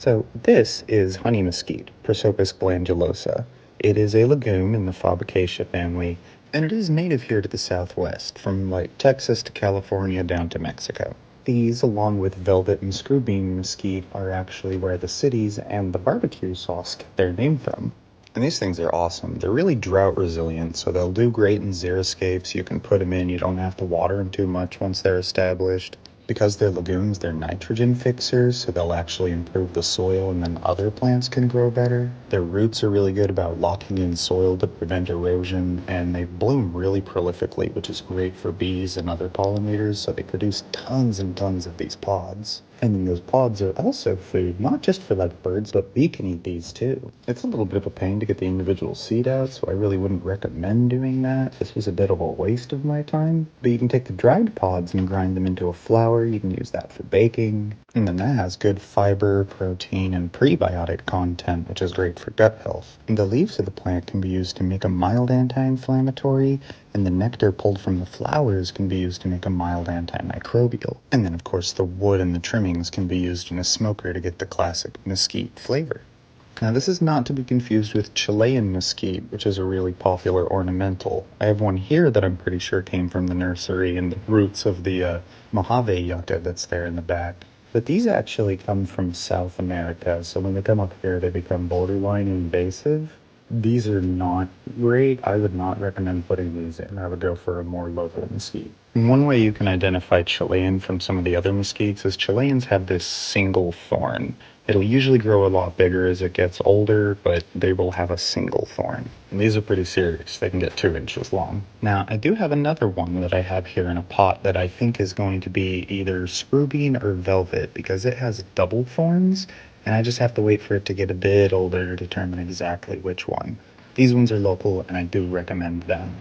So this is honey mesquite, Prosopis glandulosa. It is a legume in the Fabaceae family, and it is native here to the Southwest, from like Texas to California down to Mexico. These, along with velvet and screwbean mesquite, are actually where the cities and the barbecue sauce get their name from. And these things are awesome. They're really drought resilient, so they'll do great in xeriscapes. You can put them in, you don't have to water them too much once they're established. Because they're legumes, they're nitrogen fixers, so they'll actually improve the soil and then other plants can grow better. Their roots are really good about locking in soil to prevent erosion, and they bloom really prolifically, which is great for bees and other pollinators, so they produce tons and tons of these pods. And then those pods are also food, not just for like birds, but bee can eat these too. It's a little bit of a pain to get the individual seed out, so I really wouldn't recommend doing that. This was a bit of a waste of my time. But you can take the dried pods and grind them into a flour. You can use that for baking. And then that has good fiber, protein, and prebiotic content, which is great for gut health. And the leaves of the plant can be used to make a mild anti-inflammatory, and the nectar pulled from the flowers can be used to make a mild antimicrobial. And then, of course, the wood and the trimmings can be used in a smoker to get the classic mesquite flavor. Now, this is not to be confused with Chilean mesquite, which is a really popular ornamental. I have one here that I'm pretty sure came from the nursery and the roots of the Mojave yucca that's there in the back. But these actually come from South America, so when they come up here, they become borderline invasive. These are not great. I would not recommend putting these in. I would go for a more local mesquite. And one way you can identify Chilean from some of the other mesquites is Chileans have this single thorn. It'll usually grow a lot bigger as it gets older, but they will have a single thorn. And these are pretty serious. They can get 2 inches long. Now, I do have another one that I have here in a pot that I think is going to be either screwbean or velvet because it has double thorns, and I just have to wait for it to get a bit older to determine exactly which one. These ones are local, and I do recommend them.